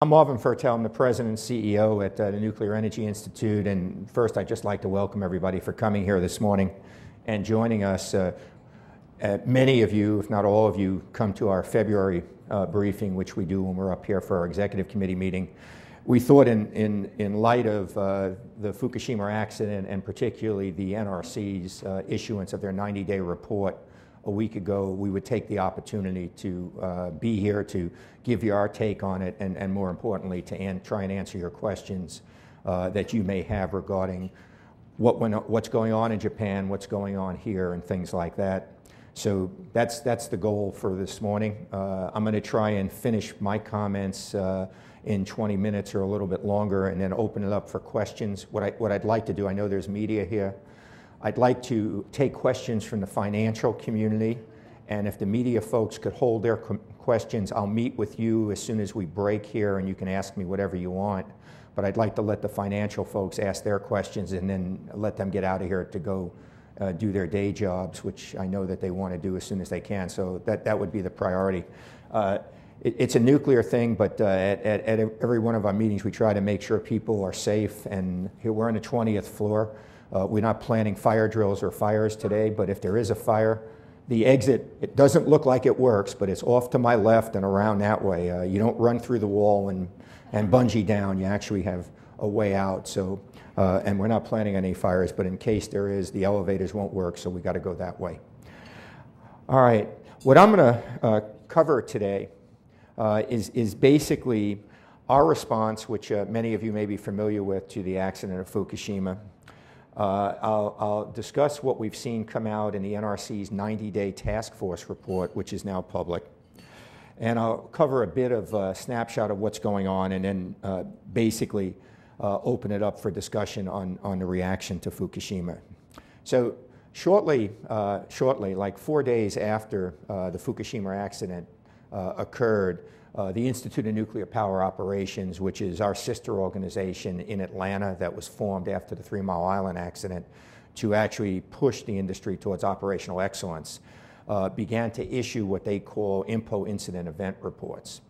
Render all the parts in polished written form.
I'm Marvin Fertel. I'm the president and CEO at the Nuclear Energy Institute. And first, I'd just like to welcome everybody for coming here this morning and joining us. Many of you, if not all of you, come to our February briefing, which we do when we're up here for our executive committee meeting. We thought in light of the Fukushima accident and particularly the NRC's issuance of their 90-day report a week ago, we would take the opportunity to be here to give you our take on it and more importantly, to try and answer your questions that you may have regarding what's going on in Japan, what's going on here, and things like that. So that's the goal for this morning. I'm going to try and finish my comments in 20 minutes or a little bit longer and then open it up for questions. What I'd like to do, I know there's media here, I'd like to take questions from the financial community, and if the media folks could hold their questions, I'll meet with you as soon as we break here and you can ask me whatever you want. But I'd like to let the financial folks ask their questions and then let them get out of here to go do their day jobs, which I know that they want to do as soon as they can. So that would be the priority. It's a nuclear thing, but at every one of our meetings we try to make sure people are safe, and here we're on the 20th floor. We're not planning fire drills or fires today, but if there is a fire, the exit, it doesn't look like it works, but it's off to my left and around that way. You don't run through the wall and bungee down. You actually have a way out. So, and we're not planning any fires, but in case there is, the elevators won't work, so we got to go that way. All right, what I'm going to cover today is basically our response, which many of you may be familiar with, to the accident of Fukushima. I'll discuss what we've seen come out in the NRC's 90-day task force report, which is now public. And I'll cover a bit of a snapshot of what's going on and then basically open it up for discussion on the reaction to Fukushima. So shortly, like 4 days after the Fukushima accident occurred, the Institute of Nuclear Power Operations, which is our sister organization in Atlanta that was formed after the 3 Mile Island accident to actually push the industry towards operational excellence, began to issue what they call INPO incident event reports.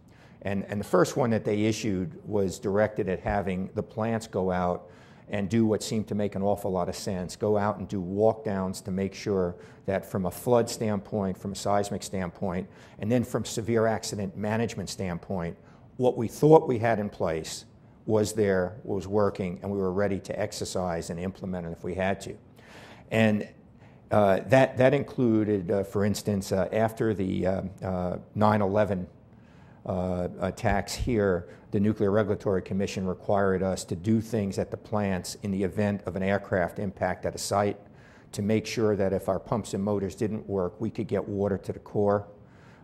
And the first one that they issued was directed at having the plants go out and do what seemed to make an awful lot of sense, go out and do walk-downs to make sure that from a flood standpoint, from a seismic standpoint, and then from severe accident management standpoint, what we thought we had in place was working, and we were ready to exercise and implement it if we had to. And that included, for instance, after the 9/11 attacks here, the Nuclear Regulatory Commission required us to do things at the plants in the event of an aircraft impact at a site to make sure that if our pumps and motors didn't work, we could get water to the core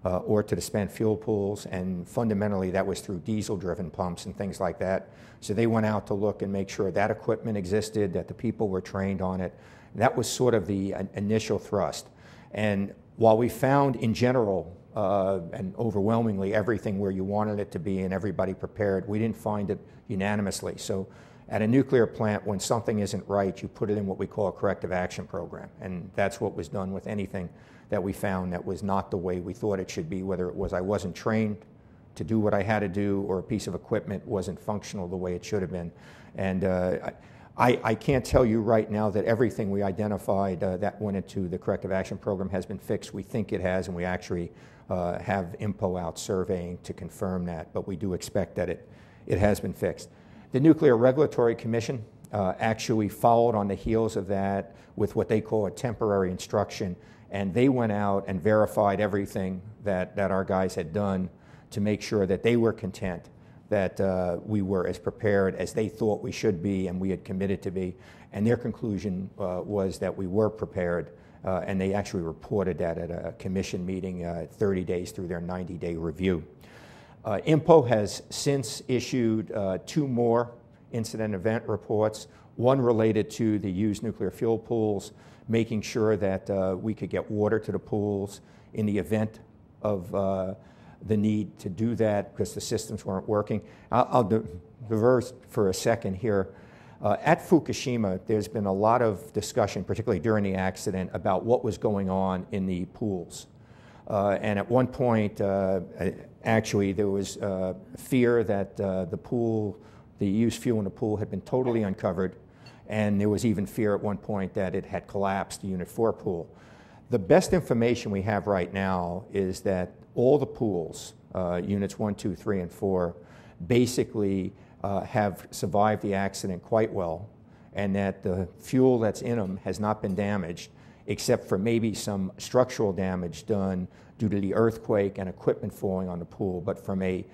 or to the spent fuel pools, and fundamentally that was through diesel-driven pumps and things like that. So they went out to look and make sure that equipment existed, that the people were trained on it. That was sort of the initial thrust. And while we found in general and overwhelmingly everything where you wanted it to be and everybody prepared, we didn't find it unanimously. So at a nuclear plant, when something isn't right, you put it in what we call a corrective action program. And that's what was done with anything that we found that was not the way we thought it should be, whether it was I wasn't trained to do what I had to do or a piece of equipment wasn't functional the way it should have been. And I can't tell you right now that everything we identified that went into the corrective action program has been fixed. We think it has, and we actually have INPO out surveying to confirm that, but we do expect that it has been fixed. The Nuclear Regulatory Commission actually followed on the heels of that with what they call a temporary instruction, and they went out and verified everything that our guys had done to make sure that they were content that we were as prepared as they thought we should be and we had committed to be. And their conclusion was that we were prepared, and they actually reported that at a commission meeting 30 days through their 90-day review. INPO has since issued 2 more incident event reports, one related to the used nuclear fuel pools, making sure that we could get water to the pools in the event of the need to do that because the systems weren't working. I'll diverse for a second here. At Fukushima, there's been a lot of discussion, particularly during the accident, about what was going on in the pools. And at one point, actually, there was fear that the used fuel in the pool had been totally uncovered, and there was even fear at one point that it had collapsed, the Unit 4 pool. The best information we have right now is that all the pools, Units 1, 2, 3, and 4, basically have survived the accident quite well, and that the fuel that's in them has not been damaged, except for maybe some structural damage done due to the earthquake and equipment falling on the pool. But from a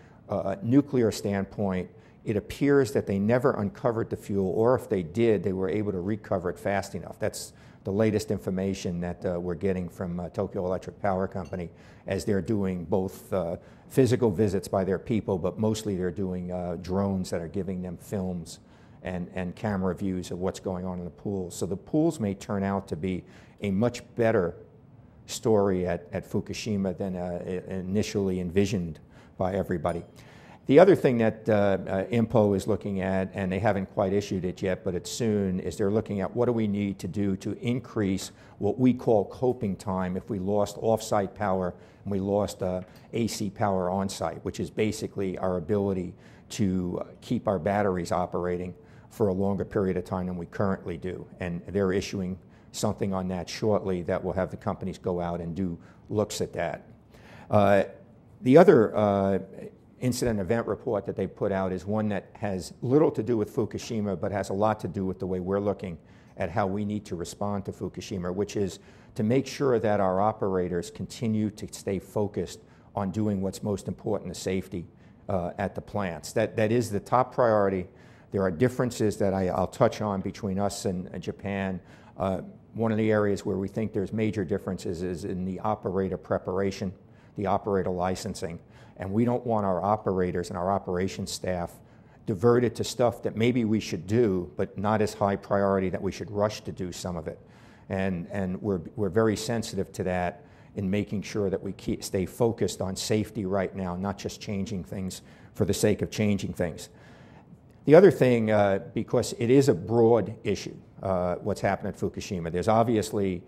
nuclear standpoint, it appears that they never uncovered the fuel, or if they did, they were able to recover it fast enough. That's the latest information that we're getting from Tokyo Electric Power Company, as they're doing both physical visits by their people, but mostly they're doing drones that are giving them films and camera views of what's going on in the pool. So the pools may turn out to be a much better story at Fukushima than initially envisioned by everybody. The other thing that INPO is looking at, and they haven't quite issued it yet, but it's soon, is they're looking at what do we need to do to increase what we call coping time if we lost off-site power and we lost AC power on-site, which is basically our ability to keep our batteries operating for a longer period of time than we currently do. And they're issuing something on that shortly that will have the companies go out and do looks at that. The other incident event report that they put out is one that has little to do with Fukushima, but has a lot to do with the way we're looking at how we need to respond to Fukushima, which is to make sure that our operators continue to stay focused on doing what's most important, the safety at the plants. That is the top priority. There are differences that I'll touch on between us and Japan. One of the areas where we think there's major differences is in the operator preparation, the operator licensing. And we don't want our operators and our operations staff diverted to stuff that maybe we should do, but not as high priority that we should rush to do some of it. And we're very sensitive to that in making sure that we stay focused on safety right now, not just changing things for the sake of changing things. The other thing, because it is a broad issue, what's happened at Fukushima, there's obviously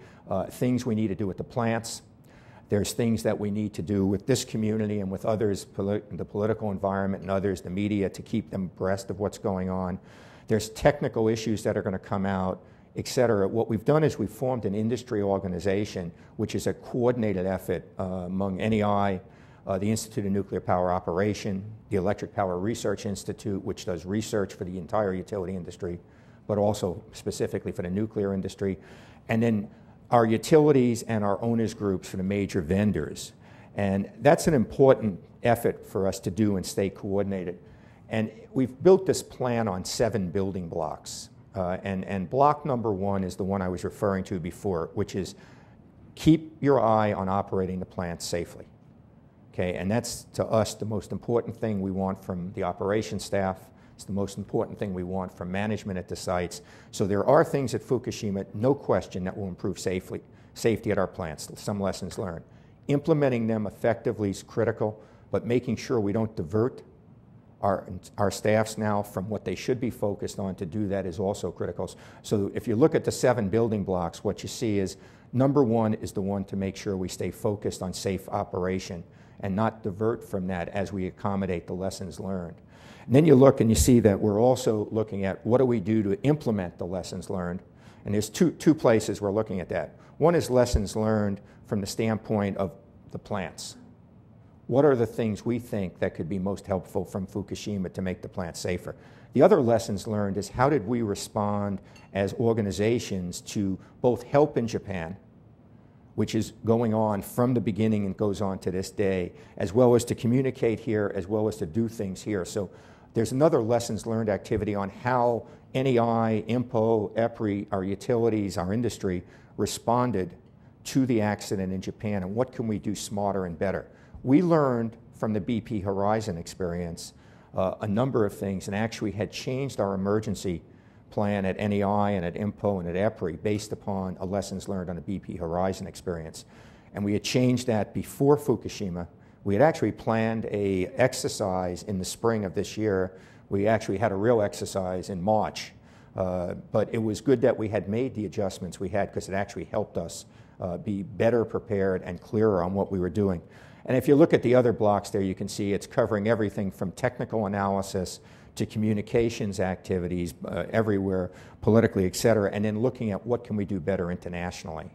things we need to do with the plants. There's things that we need to do with this community and with others, the political environment and others, the media, to keep them abreast of what's going on. There's technical issues that are going to come out, et cetera. What we've done is we've formed an industry organization, which is a coordinated effort among NEI, the Institute of Nuclear Power Operation, the Electric Power Research Institute, which does research for the entire utility industry, but also specifically for the nuclear industry, and then our utilities and our owners groups for the major vendors. And that's an important effort for us to do and stay coordinated. And we've built this plan on 7 building blocks. And block number 1 is the one I was referring to before, which is keep your eye on operating the plant safely. Okay, and that's, to us, the most important thing we want from the operations staff. It's the most important thing we want from management at the sites. So there are things at Fukushima, no question, that will improve safety at our plants, some lessons learned. Implementing them effectively is critical, but making sure we don't divert our staffs now from what they should be focused on to do that is also critical. So if you look at the 7 building blocks, what you see is number 1 is the one to make sure we stay focused on safe operation and not divert from that as we accommodate the lessons learned. And then you look and you see that we're also looking at what do we do to implement the lessons learned. And there's two places we're looking at that. One is lessons learned from the standpoint of the plants. What are the things we think that could be most helpful from Fukushima to make the plant safer? The other lessons learned is how did we respond as organizations to both help in Japan, which is going on from the beginning and goes on to this day, as well as to communicate here, as well as to do things here. So there's another lessons learned activity on how NEI, INPO, EPRI, our utilities, our industry responded to the accident in Japan, and what can we do smarter and better. We learned from the BP Horizon experience a number of things, and actually had changed our emergency plan at NEI and at INPO and at EPRI based upon a lessons learned on the BP Horizon experience. And we had changed that before Fukushima. We had actually planned an exercise in the spring of this year. We actually had a real exercise in March. But it was good that we had made the adjustments we had, because it actually helped us be better prepared and clearer on what we were doing. And if you look at the other blocks there, you can see it's covering everything from technical analysis to communications activities everywhere, politically, et cetera, and then looking at what can we do better internationally,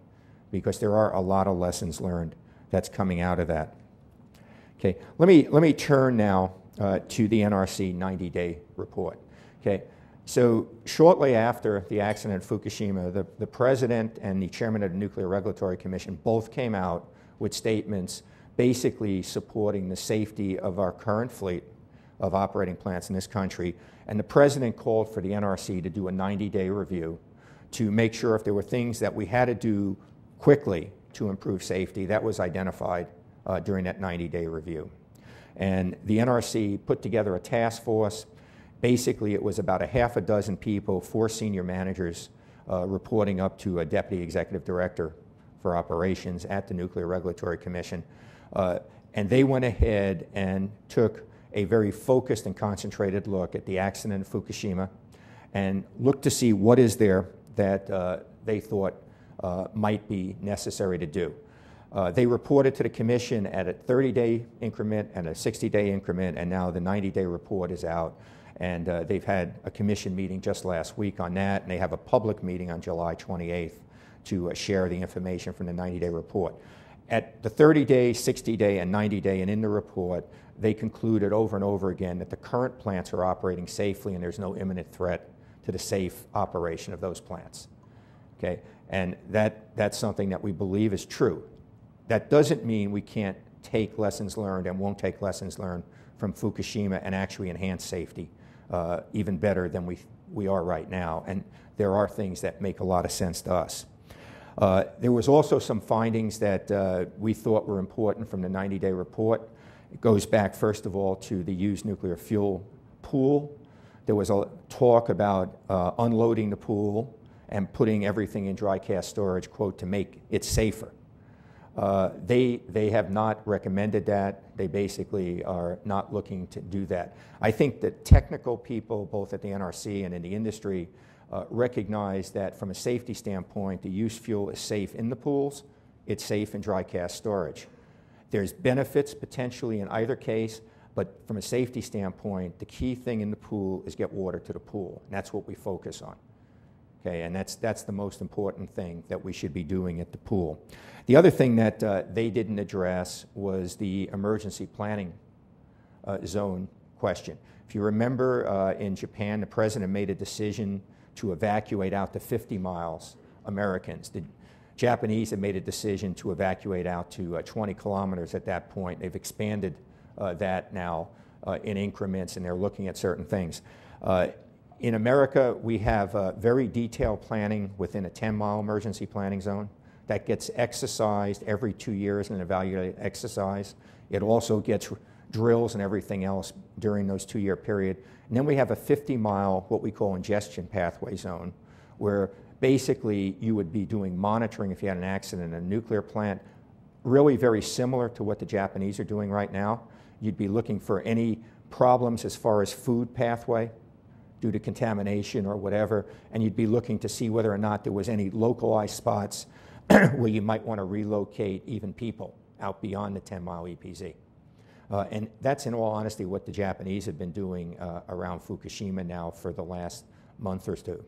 because there are a lot of lessons learned that's coming out of that. Okay, let me turn now to the NRC 90-day report. Okay, so shortly after the accident at Fukushima, the President and the Chairman of the Nuclear Regulatory Commission both came out with statements basically supporting the safety of our current fleet of operating plants in this country. And the President called for the NRC to do a 90-day review to make sure if there were things that we had to do quickly to improve safety, that was identified during that 90-day review. And the NRC put together a task force. Basically, it was about a half a dozen people, 4 senior managers, reporting up to a Deputy Executive Director for Operations at the Nuclear Regulatory Commission. And they went ahead and took a very focused and concentrated look at the accident at Fukushima and looked to see what is there that they thought might be necessary to do. They reported to the Commission at a 30-day increment and a 60-day increment, and now the 90-day report is out. And they've had a Commission meeting just last week on that, and they have a public meeting on July 28th to share the information from the 90-day report. At the 30-day, 60-day, and 90-day, and in the report, they concluded over and over again that the current plants are operating safely and there's no imminent threat to the safe operation of those plants. Okay? And that's something that we believe is true. That doesn't mean we can't take lessons learned and won't take lessons learned from Fukushima and actually enhance safety even better than we are right now. And there are things that make a lot of sense to us. There was also some findings that we thought were important from the 90-day report. It goes back, first of all, to the used nuclear fuel pool. There was a talk about unloading the pool and putting everything in dry cask storage, quote, to make it safer. They have not recommended that. They basically are not looking to do that. I think that technical people, both at the NRC and in the industry, recognize that from a safety standpoint, the used fuel is safe in the pools, it's safe in dry cask storage. There's benefits potentially in either case, but from a safety standpoint, the key thing in the pool is get water to the pool, and that's what we focus on. Okay, and that's the most important thing that we should be doing at the pool. The other thing that they didn't address was the emergency planning zone question. If you remember, in Japan, the President made a decision to evacuate out to 50 miles Americans. The Japanese have made a decision to evacuate out to 20 kilometers at that point. They've expanded that now in increments, and they're looking at certain things. In America, we have very detailed planning within a 10-mile emergency planning zone. That gets exercised every 2 years in an evaluated exercise. It also gets drills and everything else during those 2-year period. And then we have a 50-mile, what we call ingestion pathway zone, where basically you would be doing monitoring if you had an accident in a nuclear plant, really very similar to what the Japanese are doing right now. You'd be looking for any problems as far as food pathway due to contamination or whatever, and you'd be looking to see whether or not there was any localized spots where you might want to relocate even people out beyond the 10-mile EPZ. And that's, in all honesty, what the Japanese have been doing around Fukushima now for the last month or two.